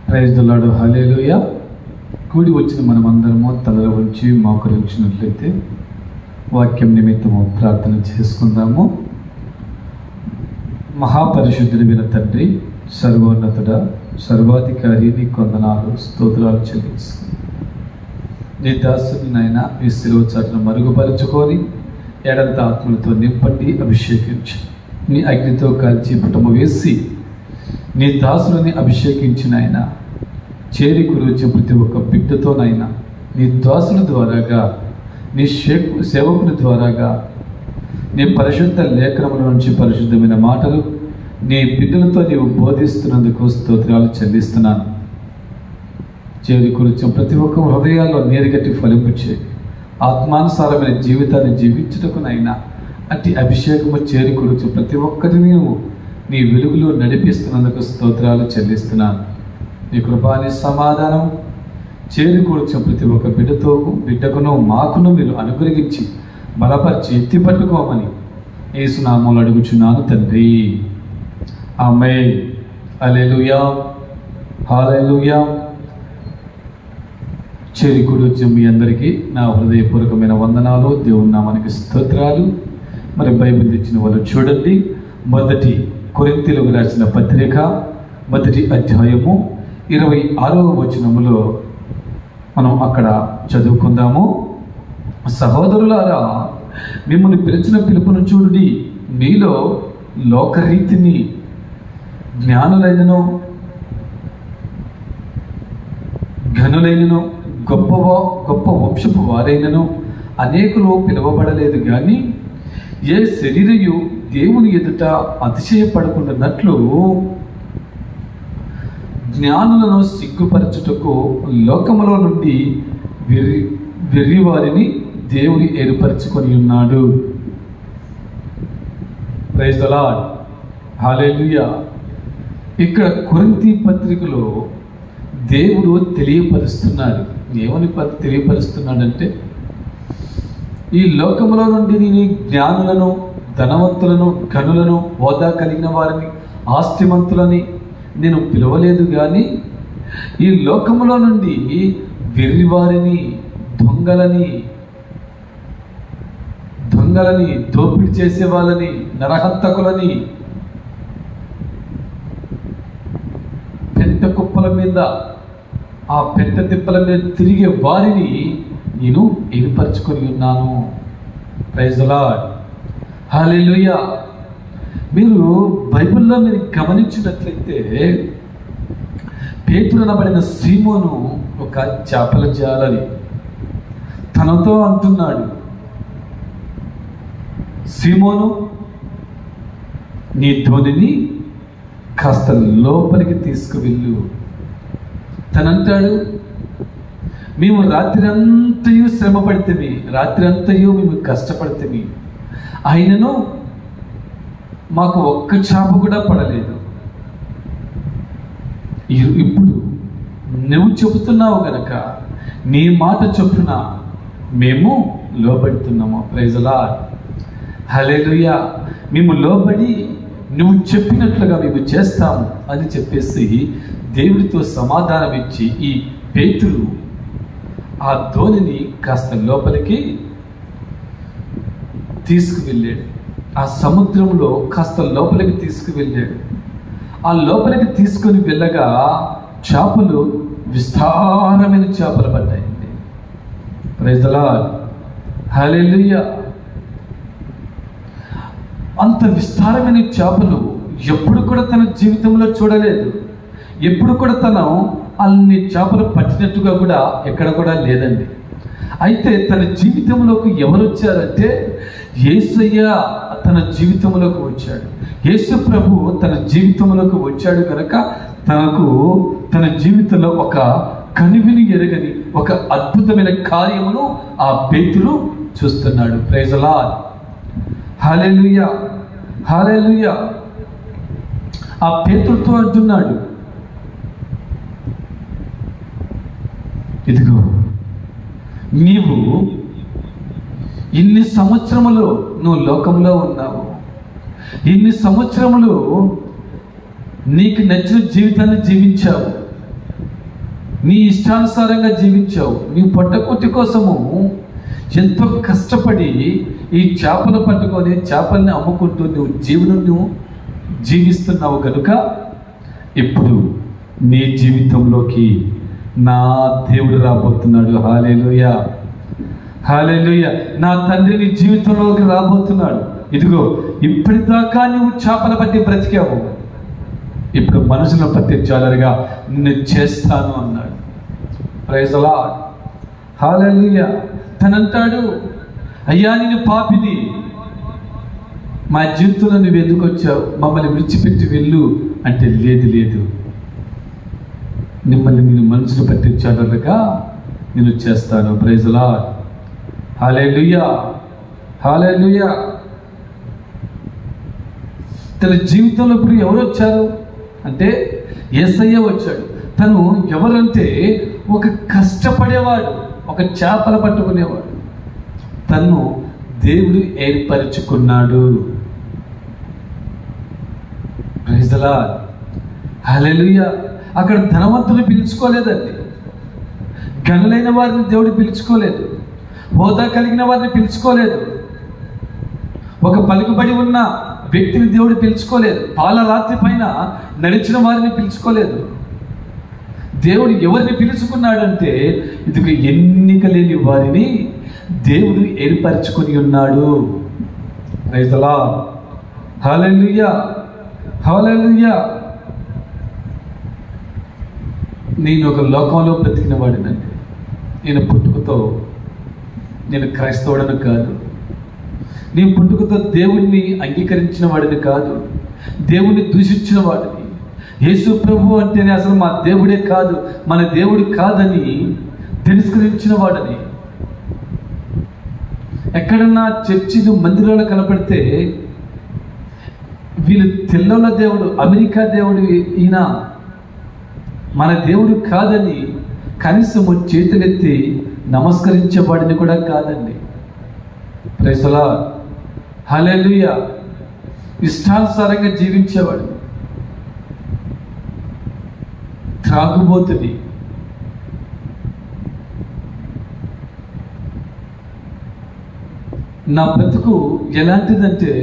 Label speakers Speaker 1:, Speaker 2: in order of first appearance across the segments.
Speaker 1: Praise the lord. హల్లెలూయా. కూడి వచ్చిన మనమందరము తలలు ఉంచి మోకరించినట్లయితే వాక్యం నిమిత్తము ప్రార్థన చేసుకుందాము. మహాపరిశుద్ధుడైన తండ్రి, సర్వోన్నతుడ, సర్వాధికారి, నీ కొందనాలు స్తోత్రాలు చెల్లించు. నీ దాసుని నాయన ఈ శిలువ చాటును మరుగుపరుచుకొని ఏడంత ఆత్మలతో నింపండి, అభిషేకించు. నీ అగ్నితో కాల్చి పుటము వేసి నీ దాసుని అభిషేకించిన ఆయన చేరి కురుచు ప్రతి ఒక్క బిడ్డతోనైనా నీ దాసుని ద్వారాగా, నీ సేవకుని ద్వారాగా, నీ పరిశుద్ధ లేఖనముల నుంచి పరిశుద్ధమైన మాటలు నీ బిడ్డలతో నీవు బోధిస్తున్నందుకు స్తోత్రాలు చెల్లిస్తున్నాను. చేరి కురుచు ప్రతి ఒక్క హృదయాల్లో నీరుగట్టి ఫలింపుచే ఆత్మానుసారమైన జీవితాన్ని జీవించుటకునైనా అట్టి అభిషేకము చేరి కురుచు ప్రతి ఒక్కరిని నీ వెలుగులో నడిపిస్తున్నందుకు స్తోత్రాలు చెల్లిస్తున్నాను. నీ కృపాని సమాధానం చేరి కూర్చు ప్రతి ఒక్క బిడ్డకును మాకును మీరు అనుగ్రహించి బలపరిచి ఎత్తి పట్టుకోమని యేసు నామములో అడుగుచున్నాను తండ్రి. ఆమేన్. హల్లెలూయా, హల్లెలూయా. చేరి కూర్చు మీ అందరికీ నా హృదయపూర్వకమైన వందనాలు, దేవుని నామానికి స్తోత్రాలు. మరి బైబిల్ తెచ్చిన వాళ్ళు చూడండి, మొదటి కొరింథీయులకు రాసిన పత్రిక 1వ అధ్యాయము 26వ వచనములో మనం అక్కడ చదువుకుందాము. సహోదరులారా, మిమ్మల్ని పిలిచిన పిలుపును చూడుడి. మీలో లోకరీతిని జ్ఞానులైనను ఘనులైనను గొప్ప వంశపు వారైనను అనేకులు పిలువబడలేదు, కానీ ఏ శరీరయు దేవుని ఎదుట అతిశయపడకుండానట్లు జ్ఞానులను సిగ్గుపరచుటకు లోకములో నుండి వెర్రి వారిని దేవుని ఏర్పరచుకొని ఉన్నాడు. Praise the lord. హల్లెలూయా. ఇక్కడ కొరింథీ పత్రికలో దేవుడు తెలియపరుస్తున్నాడు. ఏమని తెలియపరుస్తున్నాడంటే, ఈ లోకములో నుండి నేను జ్ఞానులను, ధనవంతులను, ఘనులను, హోదా కలిగిన వారిని, ఆస్తిమంతులని నేను పిలవలేదు, కానీ ఈ లోకములో నుండి వెర్రివారిని, దొంగలని, దోపిడీ చేసే వాళ్ళని, నరహంతకులని, పెంట కుప్పల మీద, ఆ పెంట తిప్పల మీద తిరిగే వారిని నేను ఏర్పరచుకొని ఉన్నాను. Praise the lord. హల్లెలూయా. మీరు బైబిల్లో మీరు గమనించినట్లయితే పేతురు అనబడిన సీమోను ఒక చేపల జాలరి తనతో అంటున్నాడు, సీమోను, నీ ధోనిని కాస్త లోపలికి తీసుకువెళ్ళు. తనంటాడు, మేము రాత్రి అంతయు శ్రమ పడితేమి, రాత్రి అంతయు మేము కష్టపడితేమి, అయినను మాకు ఒక్క చేప కూడా పడలేదు. ఇప్పుడు నువ్వు చెబుతున్నావు గనక నీ మాట చొప్పున మేము లోబడుతున్నాము. Praise the lord. హల్లెలూయా. మేము లోబడి నువ్వు చెప్పినట్లుగా మేము చేస్తాము అని చెప్పేసి దేవుడితో సమాధానం ఇచ్చి ఈ పేతురు ఆ ధోనిని కాస్త లోపలికి తీసుకువెళ్ళాడు. ఆ సముద్రంలో కాస్త లోపలికి తీసుకువెళ్ళాడు. ఆ లోపలికి తీసుకొని వెళ్ళగా చేపలు, విస్తారమైన చేపలు పడ్డాయండి. Praise the lord. హల్లెలూయా. అంత విస్తారమైన చేపలు ఎప్పుడు కూడా తన జీవితంలో చూడలేదు. ఎప్పుడు కూడా తను అన్ని చేపలు పట్టినట్టుగా కూడా ఎక్కడ కూడా లేదండి. అయితే తన జీవితంలోకి ఎవరు వచ్చారంటే యేసయ్య తన జీవితంలోకి వచ్చాడు. యేసు ప్రభు తన జీవితంలోకి వచ్చాడు కనుక తన జీవితంలో ఒక కనివిని ఎరగని ఒక అద్భుతమైన కార్యమును ఆ పేతురు చూస్తున్నాడు. Praise the lord. Hallelujah, hallelujah. ఆ పేతురుతో అంటున్నాడు, ఇదిగో నీవు ఇన్ని సంవత్సరములు నువ్వు లోకంలో ఉన్నావు, ఇన్ని సంవత్సరములు నీకు నచ్చిన జీవితాన్ని జీవించావు, నీ ఇష్టానుసారంగా జీవించావు. నీ పొట్టకొట్టి కోసము ఎంతో కష్టపడి ఈ చేపలు పట్టుకొని చేపల్ని అమ్ముకుంటూ నువ్వు జీవనం జీవిస్తున్నావు కనుక ఇప్పుడు నీ జీవితంలోకి నా దేవుడు రాబోతున్నాడు. హల్లెలూయా, హల్లెలూయా. నా తండ్రి నీ జీవితంలోకి రాబోతున్నాడు. ఇదిగో ఇప్పటిదాకా నువ్వు చేపలు పట్టి బ్రతికావు, ఇప్పుడు మనుషులను పట్టే జాలరుగా నిన్ను చేస్తాను అన్నాడు. ప్రైజ్ ది లార్డ్, హల్లెలూయా. తనంటాడు, అయ్యా నేను పాపిని, మా జీవితంలో నువ్వు ఎందుకు వచ్చావు, మమ్మల్ని విడిచిపెట్టి వెళ్ళు అంటే లేదు లేదు, మిమ్మల్ని నేను మనుషులు పట్టే జాలరుగా నేను చేస్తాను. ప్రైజ్ ది లార్డ్, హల్లెలూయా, హల్లెలూయా. తన జీవితంలో ఇప్పుడు ఎవరు వచ్చారు అంటే యేసయ్య వచ్చాడు. తను ఎవరంటే ఒక కష్టపడేవాడు, ఒక చేపలు పట్టుకునేవాడు. తను దేవుడు ఏర్పరచుకున్నాడు. ప్రైజ్ ది లార్డ్, హల్లెలూయా. అక్కడ ధనవంతులు పిలుచుకోలేదండి, గనులైన వారిని దేవుడు పిలుచుకోలేదు, హోదా కలిగిన వారిని పిలుచుకోలేదు, ఒక పలుకుబడి ఉన్న వ్యక్తిని దేవుడు పిలుచుకోలేదు, పాలరాత్రి పైన నడిచిన వారిని పిలుచుకోలేదు. దేవుడు ఎవరిని పిలుచుకున్నాడంటే ఇదిగో ఎన్నిక లేని వారిని దేవుడు ఏర్పరచుకొని ఉన్నాడు. ప్రైజ్ ది లార్డ్, హల్లెలూయా, హల్లెలూయా. నేను ఒక లోకంలో బ్రతికిన వాడినండి. నేను పుట్టుకతో నేను క్రైస్తవుడను కాదు, నేను పుట్టుకతో దేవుణ్ణి అంగీకరించిన వాడిని కాదు, దేవుణ్ణి దూషించిన వాడిని. యేసు ప్రభు అంటేనే అసలు మా దేవుడే కాదు, మన దేవుడు కాదని తిరస్కరించిన వాడిని. ఎక్కడన్నా చర్చిలు మందిరాలు కనపడితే వీళ్ళు తెల్లల దేవుడు, అమెరికా దేవుడు ఈయన, మన దేవుడు కాదని కనీసం చేతులెత్తి నమస్కరించేవాడిని కూడా కాదండి. ప్రైజ్ ది లార్డ్, హల్లెలూయా. ఇష్టానుసారంగా జీవించేవాడు, త్రాగుబోతుని, నా బ్రతుకు ఎలాంటిదంటే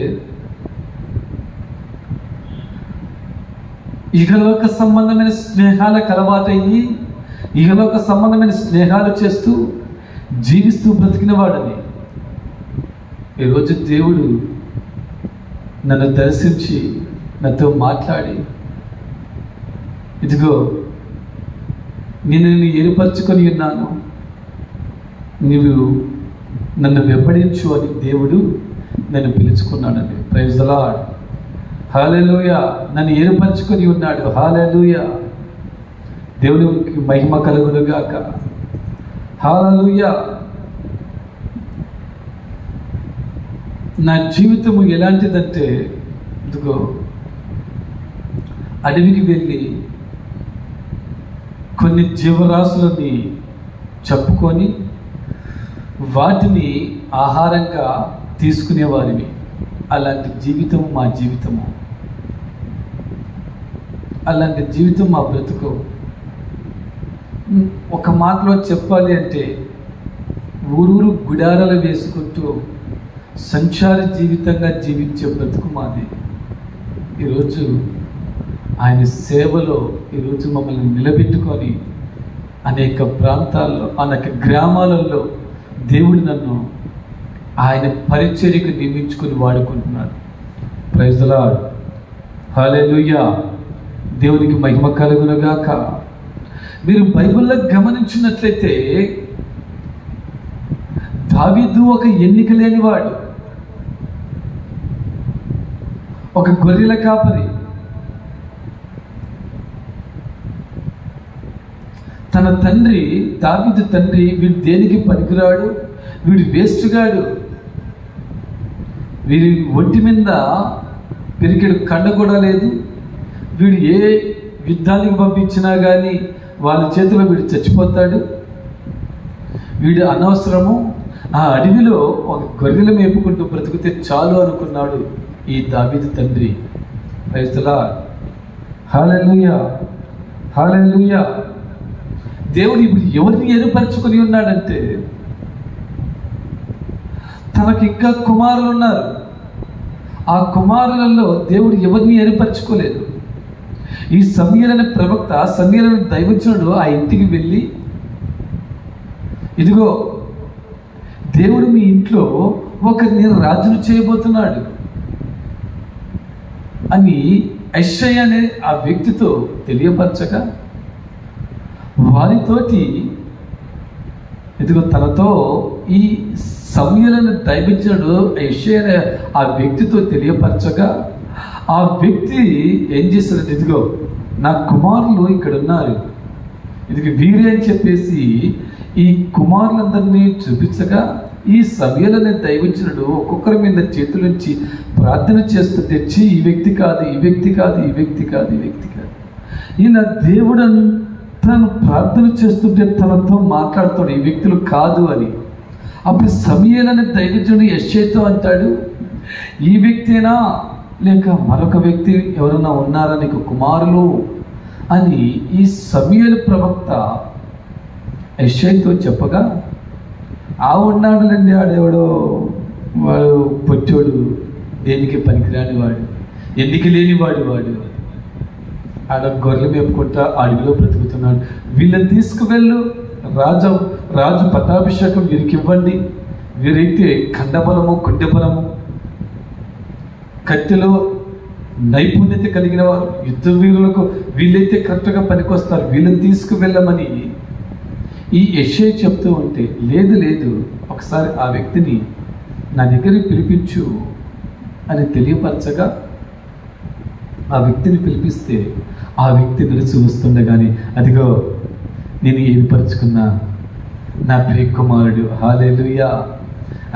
Speaker 1: ఇహలోక సంబంధమైన స్నేహాలకు అలవాటయ్యి ఇహలోక సంబంధమైన స్నేహాలు చేస్తూ జీవిస్తూ బ్రతికిన వాడని. ఈరోజు దేవుడు నన్ను దర్శించి నాతో మాట్లాడి, ఇదిగో నేను నిన్ను ఏర్పరచుకొని ఉన్నాను, నీవు నన్ను వెంబడించు అని దేవుడు నన్ను పిలుచుకున్నాడండి. ప్రైజ్ ది లార్డ్, హల్లెలూయా. నన్ను ఏర్పరచుకొని ఉన్నాడు. హల్లెలూయా, దేవునికి మహిమ కలుగును గాక. హల్లెలూయా. నా జీవితము ఎలాంటిదంటే ఇదిగో అడవికి వెళ్ళి కొన్ని జీవరాశులని చెప్పుకొని వాటిని ఆహారంగా తీసుకునేవారిని. అలాంటి జీవితం మా జీవితము, అలాంటి జీవితం మా బ్రతుకు. ఒక మాటలో చెప్పాలి అంటే ఊరూరు గుడారాలు వేసుకుంటూ సంచార జీవితంగా జీవించే బ్రతుకు మాది. ఈరోజు ఆయన సేవలో ఈరోజు మమ్మల్ని నిలబెట్టుకొని అనేక ప్రాంతాల్లో, అనేక గ్రామాలలో దేవుడు నన్ను ఆయన పరిచర్యకు నియమించుకొని వాడుకుంటున్నాడు. ప్రైజ్ ది లార్డ్, హల్లెలూయా. దేవునికి మహిమ కలుగును గాక. మీరు బైబిల్లో గమనించినట్లయితే దావీదు ఒక ఎన్నిక లేనివాడు, ఒక గొర్రెల కాపరి. తన తండ్రి, దావీదు తండ్రి, వీడు దేనికి పనికిరాడు, వీడు వేస్ట్గాడు, వీడి ఒంటి మీద పెరికెడు కండ కూడా లేదు, వీడు ఏ యుద్ధానికి పంపించినా కానీ వాళ్ళ చేతిలో వీడు చచ్చిపోతాడు, వీడు అనవసరము, ఆ అడవిలో ఒక గొర్రెలు మేపుకుంటూ బ్రతికితే చాలు అనుకున్నాడు ఈ దావీదు తండ్రి. Praise the lord, hallelujah, hallelujah. దేవుడు ఇప్పుడు ఎవరిని ఏర్పరచుకొని ఉన్నాడంటే, తనకి ఇంకా కుమారులు ఉన్నారు. ఆ కుమారులలో దేవుడు ఎవరిని ఏర్పరచుకోలేదు. ఈ సమూయేలు అనే ప్రవక్త, సమూయేలు అనే దైవజనుడు ఆ ఇంటికి వెళ్ళి, ఇదిగో దేవుడు మీ ఇంట్లో ఒకరిని రాజును చేయబోతున్నాడు అని యెషయా అనే ఆ వ్యక్తితో తెలియపరచగా, వారితోటి ఇదిగో తనతో ఈ సమూయేలు అనే దైవజనుడు యెషయా అనే ఆ వ్యక్తితో తెలియపరచగా, ఆ వ్యక్తి ఏం చేస్తాడంటే, ఇదిగో నా కుమారులు ఇక్కడ ఉన్నారు, ఇదిగో వీరే అని చెప్పేసి ఈ కుమారులందరినీ చూపించగా, ఈ సమూయేలు అనే దైవజనుడు ఒక్కొక్కరి మీద చేతులుంచి ప్రార్థన చేస్తుంటే, ఈ వ్యక్తి కాదు, ఈ వ్యక్తి కాదు, ఈ వ్యక్తి కాదు, ఈ వ్యక్తి కాదు, ఈయన దేవుడు తను ప్రార్థన చేస్తుంటే తనతో మాట్లాడుతాడు, ఈ వ్యక్తులు కాదు అని. అప్పుడు సమూయేలు అనే దైవజనుడు యెషయాతో అంటాడు, ఈ వ్యక్తేనా లేక మరొక వ్యక్తి ఎవరైనా ఉన్నారా నీకు కుమారులు అని ఈ సమూయేలు ప్రవక్త యెషయాతో చెప్పగా, ఉన్నాడులేండి, ఆడెవడో వాడు పొచ్చోడు, దేనికి పనికిరాని వాడు, ఎన్నిక లేనివాడు, వాడు ఆడ గొర్రెలు మేపుకుంటా అడవిలో బ్రతుకుతున్నాడు, వీళ్ళని తీసుకువెళ్ళు, రాజు పట్టాభిషేకం వీరికి ఇవ్వండి, వీరైతే ఖండబలము, గుండెబలము, కత్తిలో నైపుణ్యత కలిగిన వారు, యుద్ధ వీరులకు వీళ్ళైతే కరెక్ట్గా పనికొస్తారు, వీళ్ళని తీసుకువెళ్ళమని ఈ యెషయా చెప్తూ ఉంటే, లేదు ఒకసారి ఆ వ్యక్తిని నా దగ్గరికి పిలిపించు అని తెలియపరచగా, ఆ వ్యక్తిని పిలిపిస్తే ఆ వ్యక్తి నిలిచి వస్తుండగానే, అదిగో నేను ఏర్పరచుకున్న నా ప్రియ కుమారుడు, హల్లెలూయా,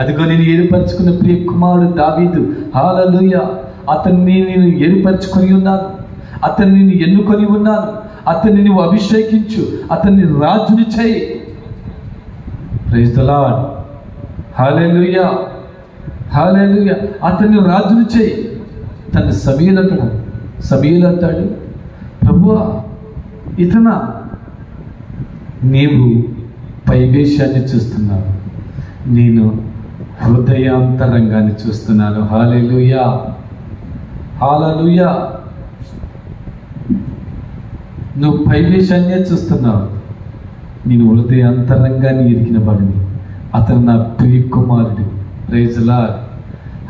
Speaker 1: అదిగో నేను ఏర్పరచుకున్న ప్రియ కుమారుడు దావీదు, హల్లెలూయా, అతన్ని నేను ఏర్పరచుకొని ఉన్నాను, అతన్ని నేను ఎన్నుకొని ఉన్నాను, అతన్ని నువ్వు అభిషేకించు, అతన్ని రాజుని చేయి. ప్రైజ్ ది లార్డ్, హల్లెలూయా, హల్లెలూయా, అతన్ని రాజుని చేయి. తన సమూయేలు అంటాడు, ప్రభువా, ఇతనా? నీవు పైవేశాన్ని చూస్తున్నావు, నేను హృదయాంతరంగాన్ని చూస్తున్నాను. హల్లెలూయా, హల్లెలూయా. నువ్వు పైవేశాన్నే చూస్తున్నావు, నేను హృదయాంతరంగాన్ని ఎరిగిన వాడిని, అతను నా ప్రియ కుమారుడు. ప్రైజ్ ది లార్డ్,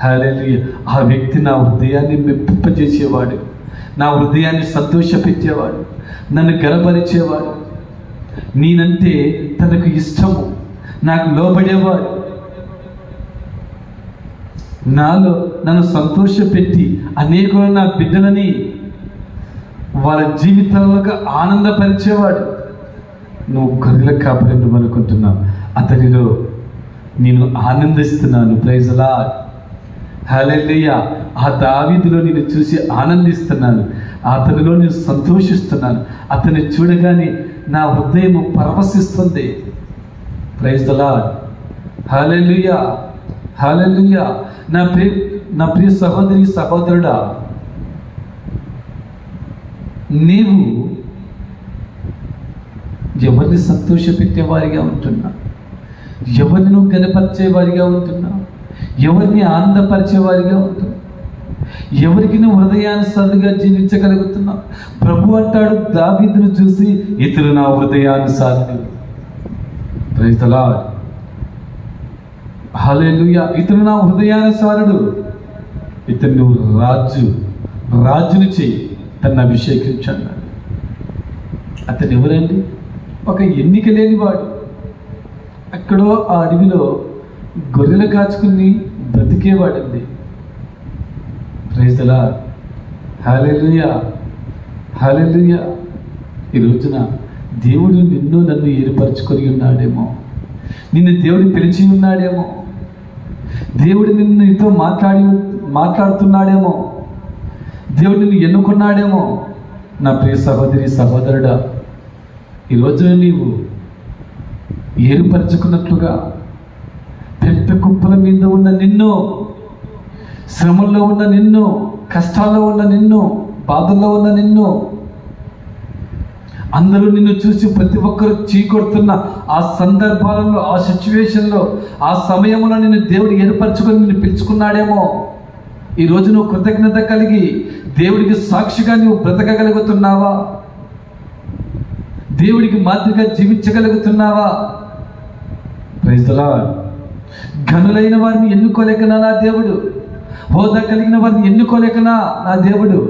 Speaker 1: హల్లెలూయా. ఆ వ్యక్తి నా హృదయాన్ని మెప్పింపజేసేవాడు, నా హృదయాన్ని సంతోషపెట్టేవాడు, నన్ను గనపరిచేవాడు, నేనంటే తనకు ఇష్టము, నాకు లోబడేవాడు, నాలో నన్ను సంతోషపెట్టి అనేకులు నా బిడ్డలని వాళ్ళ జీవితాలకు ఆనందపరిచేవాడు. నువ్వు గొర్రెల కాపరి నువ్వు అనుకుంటున్నావు, అతనిలో నేను ఆనందిస్తున్నాను. ప్రైజ్ ది లార్డ్, హల్లెలూయా. ఆ దావీదులో నేను చూసి ఆనందిస్తున్నాను, అతనిలో నేను సంతోషిస్తున్నాను, అతన్ని చూడగానే నా హృదయం పరవశిస్తుంది. ప్రైజ్ ది లార్డ్, హల్లెలూయా, హల్లెలూయా. నా ప్రియ సహోదరి, సహోదరుడా, నీవు ఎవరిని సంతోషపెట్టేవారిగా ఉంటున్నా, ఎవరిని నువ్వు గనపరిచేవారిగా ఉంటున్నా, ఎవరిని ఆనందపరిచేవారిగా ఉంటున్నా, ఎవరికి నువ్వు హృదయానుసారిగా జీవించగలుగుతున్నావు? ప్రభు అంటాడు దావీదును చూసి, ఇతడు నా హృదయానుసారుడు. ప్రైజ్ ది లార్డ్, హల్లెలూయా. ఇతడు నా హృదయానుసారుడు, ఇతను నువ్వు రాజుని చేయి, తను అభిషేకించాడు. అతను ఎవరండి? ఒక ఎన్నిక లేనివాడు, ఎక్కడో ఆ అడవిలో గొర్రెలు కాచుకుని బ్రతికేవాడండి. ప్రైజ్ ది లార్డ్, హల్లెలూయా, హల్లెలూయా. ఈ రోజున దేవుడు నిన్ను నన్ను ఏర్పరచుకొని ఉన్నాడేమో, నిన్ను దేవుడు పిలిచి ఉన్నాడేమో, దేవుడు నీతో మాట్లాడుతున్నాడేమో, దేవుడు నిన్ను ఎన్నుకున్నాడేమో. నా ప్రియ సహోదరి, సహోదరుడా, ఈరోజు నీవు ఏర్పరచుకున్నట్లుగా పెద్ద కుప్పల మీద ఉన్న నిన్ను, శ్రమల్లో ఉన్న నిన్ను, కష్టాల్లో ఉన్న నిన్ను, బాధల్లో ఉన్న నిన్ను అందరూ నిన్ను చూసి ప్రతి ఒక్కరు చీకొడుతున్న ఆ సందర్భాలలో, ఆ సిచ్యువేషన్లో, ఆ సమయంలో నిన్ను దేవుడు ఏర్పరచుకొని నిన్ను పిలుచుకున్నాడేమో. ఈరోజు నువ్వు కృతజ్ఞత కలిగి దేవుడికి సాక్షిగా నువ్వు బ్రతకగలుగుతున్నావా? దేవుడికి మాదిరిగా జీవించగలుగుతున్నావా? Praise the lord. ఘనులైన వారిని ఎన్నుకోలేకనా నా దేవుడు? హోదా కలిగిన వారిని ఎన్నుకోలేకనా నా దేవుడు?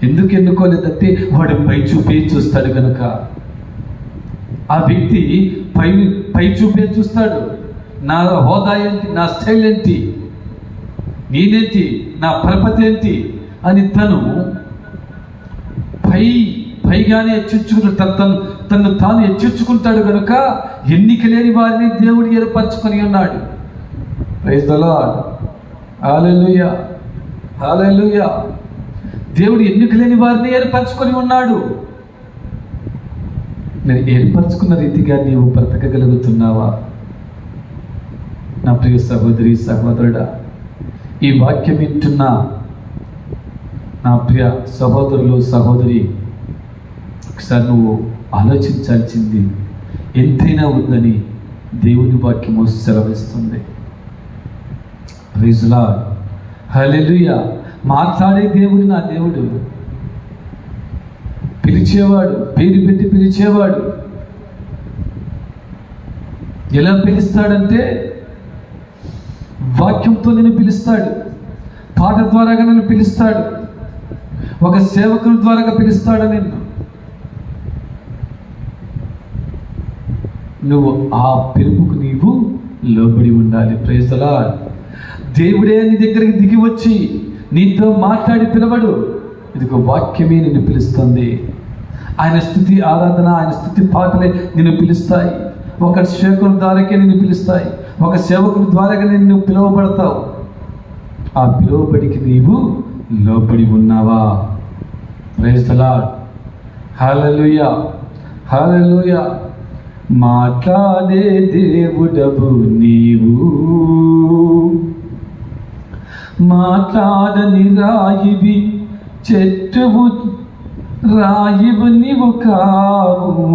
Speaker 1: ఎందుకు ఎన్నుకోలేదంటే వాడు పై చూపే చూస్తాడు కనుక. ఆ వ్యక్తి పై చూపే చూస్తాడు. నా హోదా ఏంటి, నా స్టైల్ ఏంటి, నేనేంటి, నా పరపతి ఏంటి అని తను పైగానే తను తాను హెచ్చరించుకుంటాడు కనుక ఎన్నిక లేని వారిని దేవుడు ఏర్పరచుకొని ఉన్నాడు. Praise the lord. Hallelujah, hallelujah. దేవుడు ఎన్నిక లేని వారిని ఏర్పరచుకొని ఉన్నాడు. నేను ఏర్పరచుకున్న రీతిగా నీవు బ్రతకగలుగుతున్నావా? నా ప్రియ సహోదరి, సహోదరుడా, ఈ వాక్యం వింటున్న నా ప్రియ సహోదరులు, సహోదరి, ఒకసారి నువ్వు ఆలోచించాల్సింది ఎంతైనా ఉందని దేవుని వాక్యము సెలవిస్తుంది. Praise the lord. హల్లెలూయా. మాట్లాడే దేవుడు నా దేవుడు. పిలిచేవాడు, పేరు పెట్టి పిలిచేవాడు. ఎలా పిలుస్తాడంటే వాక్యంతో నేను పిలుస్తాడు, పాట ద్వారాగా నన్ను పిలుస్తాడు, ఒక సేవకుని ద్వారాగా పిలుస్తాడు నిన్ను. నువ్వు ఆ పిలుపుకు నీవు లోబడి ఉండాలి. Praise the Lord. దేవుడే నీ దగ్గరికి దిగి వచ్చి నీతో మాట్లాడి పిలవడు. ఇదిగో వాక్యమే నిన్ను పిలుస్తుంది. ఆయన స్తుతి ఆరాధన, ఆయన స్తుతి పాటలే నిన్ను పిలుస్తాయి. ఒక సేవకుని ద్వారాకే నిన్ను పిలుస్తాయి. ఒక సేవకుని ద్వారాగా నిన్ను పిలువబడతావు. ఆ పిలువబడికి నీవు లోబడి ఉన్నావా? Praise the lord. Hallelujah, hallelujah. మాట్లాడే దేవుడవు నీవు, మాట్లాడని రాయివి, చెట్టువు రాయివు నీవు కావు.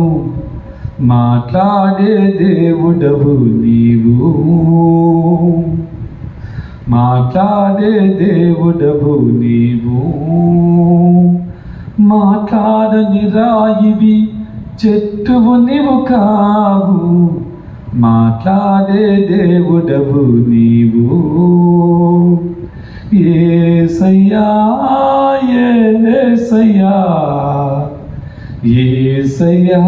Speaker 1: మాట్లాడే దేవుడవు నీవు, మాట్లాడే దేవుడవు నీవు, మాట్లాడని రాయివి, చెట్టువు నీవు కావు. మాట్లాడే దేవుడవు నీవు. యేసయ్యా, యేసయ్యా, యేసయ్యా,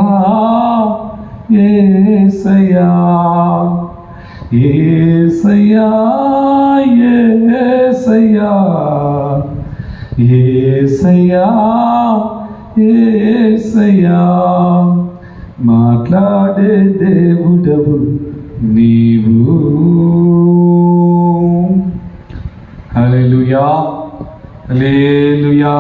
Speaker 1: యేసయ్యా, యేసయ్యా, యేసయ్యా, యేసయ్యా, యేసయ్యా. మాట్లాడే దేవుడవు నీవు. హల్లెలూయా, హల్లెలూయా.